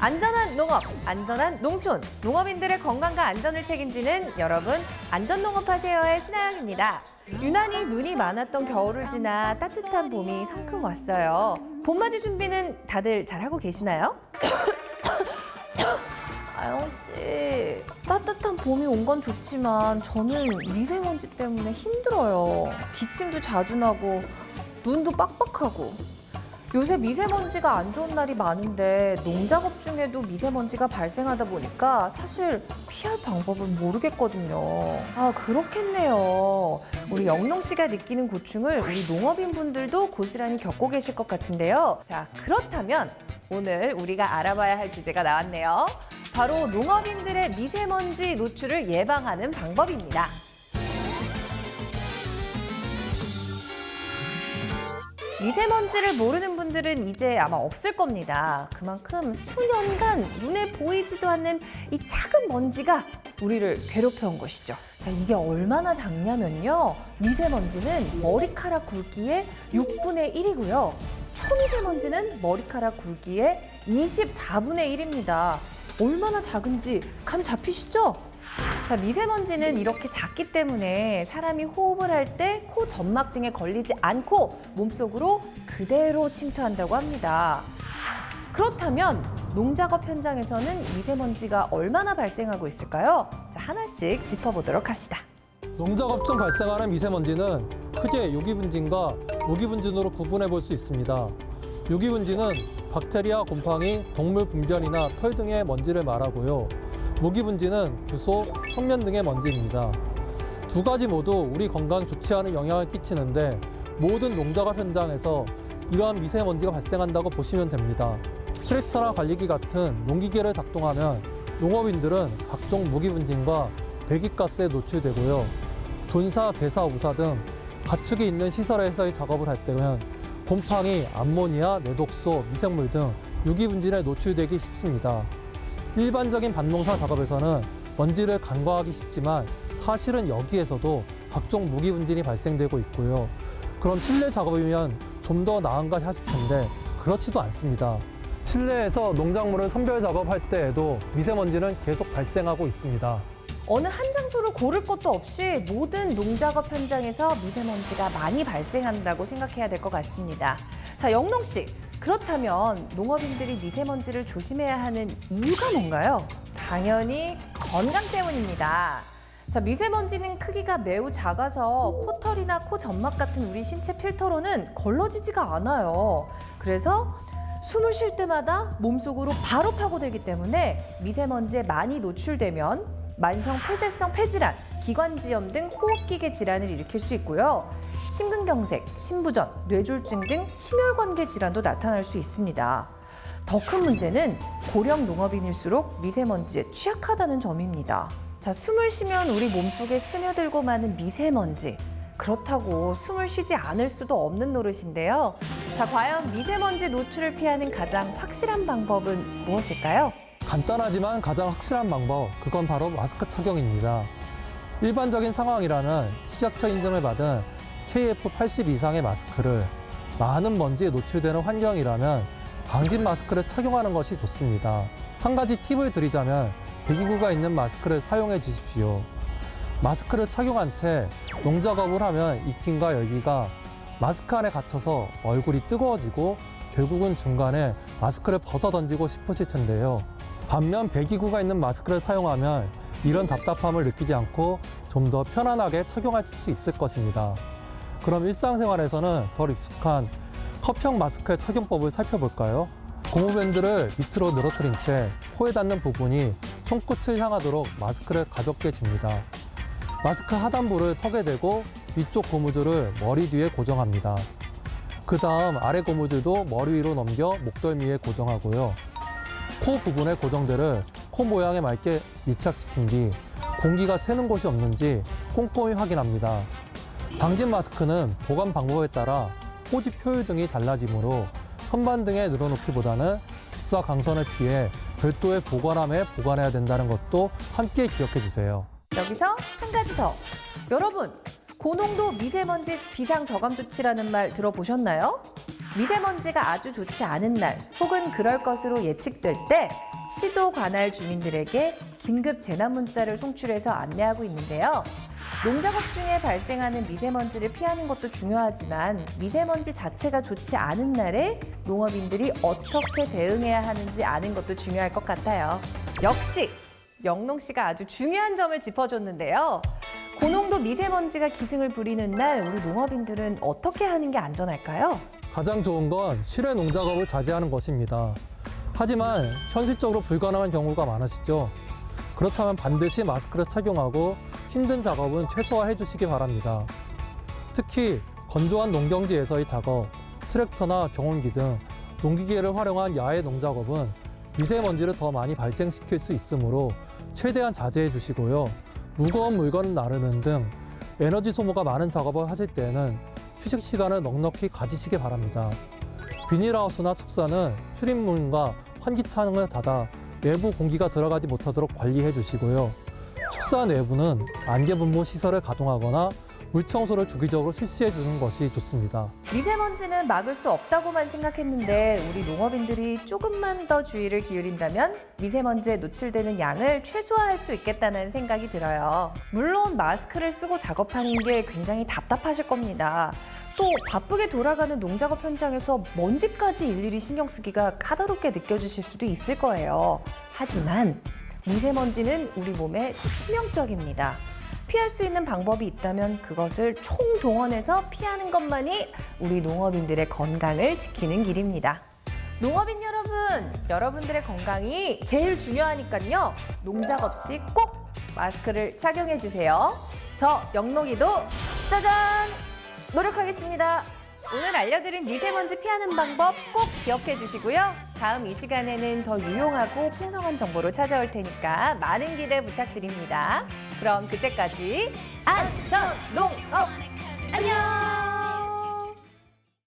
안전한 농업, 안전한 농촌, 농업인들의 건강과 안전을 책임지는 여러분, 안전농업하세요의 신하영입니다. 유난히 눈이 많았던 겨울을 지나 따뜻한 봄이 성큼 왔어요. 봄맞이 준비는 다들 잘하고 계시나요? 아영 씨, 따뜻한 봄이 온 건 좋지만 저는 미세먼지 때문에 힘들어요. 기침도 자주 나고 눈도 빡빡하고. 요새 미세먼지가 안 좋은 날이 많은데 농작업 중에도 미세먼지가 발생하다 보니까 사실 피할 방법은 모르겠거든요. 아, 그렇겠네요. 우리 영롱 씨가 느끼는 고충을 우리 농업인 분들도 고스란히 겪고 계실 것 같은데요. 자, 그렇다면 오늘 우리가 알아봐야 할 주제가 나왔네요. 바로 농업인들의 미세먼지 노출을 예방하는 방법입니다. 미세먼지를 모르는 분들은 이제 아마 없을 겁니다. 그만큼 수년간 눈에 보이지도 않는 이 작은 먼지가 우리를 괴롭혀온 것이죠. 자, 이게 얼마나 작냐면요. 미세먼지는 머리카락 굵기의 6분의 1이고요. 초미세먼지는 머리카락 굵기의 24분의 1입니다. 얼마나 작은지 감 잡히시죠? 자, 미세먼지는 이렇게 작기 때문에 사람이 호흡을 할 때 코 점막 등에 걸리지 않고 몸속으로 그대로 침투한다고 합니다. 그렇다면 농작업 현장에서는 미세먼지가 얼마나 발생하고 있을까요? 자, 하나씩 짚어보도록 합시다. 농작업 중 발생하는 미세먼지는 크게 유기분진과 무기분진으로 구분해 볼 수 있습니다. 유기분진은 박테리아, 곰팡이, 동물 분변이나 털 등의 먼지를 말하고요. 무기분진은 규소, 성면 등의 먼지입니다. 두 가지 모두 우리 건강에 좋지 않은 영향을 끼치는데 모든 농작업 현장에서 이러한 미세먼지가 발생한다고 보시면 됩니다. 트랙터나 관리기 같은 농기계를 작동하면 농업인들은 각종 무기분진과 배기가스에 노출되고요. 돈사, 개사, 우사 등 가축이 있는 시설에서의 작업을 할 때는 곰팡이, 암모니아, 내독소, 미생물 등 유기분진에 노출되기 쉽습니다. 일반적인 밭농사 작업에서는 먼지를 간과하기 쉽지만 사실은 여기에서도 각종 무기분진이 발생되고 있고요. 그럼 실내 작업이면 좀 더 나은가 하실 텐데 그렇지도 않습니다. 실내에서 농작물을 선별 작업할 때에도 미세먼지는 계속 발생하고 있습니다. 어느 한 장소를 고를 것도 없이 모든 농작업 현장에서 미세먼지가 많이 발생한다고 생각해야 될 것 같습니다. 자, 영롱 씨, 그렇다면 농업인들이 미세먼지를 조심해야 하는 이유가 뭔가요? 당연히 건강 때문입니다. 자, 미세먼지는 크기가 매우 작아서 코털이나 코 점막 같은 우리 신체 필터로는 걸러지지가 않아요. 그래서 숨을 쉴 때마다 몸속으로 바로 파고들기 때문에 미세먼지에 많이 노출되면 만성 폐쇄성 폐질환, 기관지염 등 호흡기계 질환을 일으킬 수 있고요. 심근경색, 심부전, 뇌졸중 등 심혈관계 질환도 나타날 수 있습니다. 더 큰 문제는 고령 농업인일수록 미세먼지에 취약하다는 점입니다. 자, 숨을 쉬면 우리 몸속에 스며들고 마는 미세먼지. 그렇다고 숨을 쉬지 않을 수도 없는 노릇인데요. 자, 과연 미세먼지 노출을 피하는 가장 확실한 방법은 무엇일까요? 간단하지만 가장 확실한 방법, 그건 바로 마스크 착용입니다. 일반적인 상황이라는 식약처 인증을 받은 KF80 이상의 마스크를 많은 먼지에 노출되는 환경이라면 방진 마스크를 착용하는 것이 좋습니다. 한 가지 팁을 드리자면 배기구가 있는 마스크를 사용해 주십시오. 마스크를 착용한 채 농작업을 하면 익힘과 열기가 마스크 안에 갇혀서 얼굴이 뜨거워지고 결국은 중간에 마스크를 벗어 던지고 싶으실 텐데요. 반면 배기구가 있는 마스크를 사용하면 이런 답답함을 느끼지 않고 좀 더 편안하게 착용할 수 있을 것입니다. 그럼 일상생활에서는 덜 익숙한 컵형 마스크의 착용법을 살펴볼까요? 고무밴드를 밑으로 늘어뜨린 채 코에 닿는 부분이 손끝을 향하도록 마스크를 가볍게 줍니다. 마스크 하단부를 턱에 대고 위쪽 고무줄을 머리 뒤에 고정합니다. 그 다음 아래 고무줄도 머리 위로 넘겨 목덜미에 고정하고요. 코 부분의 고정대를 코 모양에 맞게 밀착시킨 뒤 공기가 새는 곳이 없는지 꼼꼼히 확인합니다. 방진 마스크는 보관 방법에 따라 호집 효율 등이 달라지므로 선반 등에 늘어놓기보다는 직사광선을 피해 별도의 보관함에 보관해야 된다는 것도 함께 기억해 주세요. 여기서 한 가지 더. 여러분, 고농도 미세먼지 비상저감 조치라는 말 들어보셨나요? 미세먼지가 아주 좋지 않은 날 혹은 그럴 것으로 예측될 때 시도 관할 주민들에게 긴급 재난 문자를 송출해서 안내하고 있는데요. 농작업 중에 발생하는 미세먼지를 피하는 것도 중요하지만 미세먼지 자체가 좋지 않은 날에 농업인들이 어떻게 대응해야 하는지 아는 것도 중요할 것 같아요. 역시 영농 씨가 아주 중요한 점을 짚어줬는데요. 고농도 미세먼지가 기승을 부리는 날 우리 농업인들은 어떻게 하는 게 안전할까요? 가장 좋은 건 실외 농작업을 자제하는 것입니다. 하지만 현실적으로 불가능한 경우가 많으시죠? 그렇다면 반드시 마스크를 착용하고 힘든 작업은 최소화해 주시기 바랍니다. 특히 건조한 농경지에서의 작업, 트랙터나 경운기 등 농기계를 활용한 야외 농작업은 미세먼지를 더 많이 발생시킬 수 있으므로 최대한 자제해 주시고요. 무거운 물건을 나르는 등 에너지 소모가 많은 작업을 하실 때는 휴식 시간을 넉넉히 가지시기 바랍니다. 비닐하우스나 축사는 출입문과 환기창을 닫아 외부 공기가 들어가지 못하도록 관리해 주시고요. 축사 내부는 안개분무 시설을 가동하거나 물청소를 주기적으로 실시해 주는 것이 좋습니다. 미세먼지는 막을 수 없다고만 생각했는데 우리 농업인들이 조금만 더 주의를 기울인다면 미세먼지에 노출되는 양을 최소화할 수 있겠다는 생각이 들어요. 물론 마스크를 쓰고 작업하는 게 굉장히 답답하실 겁니다. 또 바쁘게 돌아가는 농작업 현장에서 먼지까지 일일이 신경 쓰기가 까다롭게 느껴지실 수도 있을 거예요. 하지만 미세먼지는 우리 몸에 치명적입니다. 피할 수 있는 방법이 있다면 그것을 총동원해서 피하는 것만이 우리 농업인들의 건강을 지키는 길입니다. 농업인 여러분, 여러분들의 건강이 제일 중요하니까요. 농작업 시 꼭 마스크를 착용해 주세요. 저 영록이도 짜잔! 노력하겠습니다. 오늘 알려드린 미세먼지 피하는 방법 꼭 기억해 주시고요. 다음 이 시간에는 더 유용하고 풍성한 정보로 찾아올 테니까 많은 기대 부탁드립니다. 그럼 그때까지 안전농업 안녕!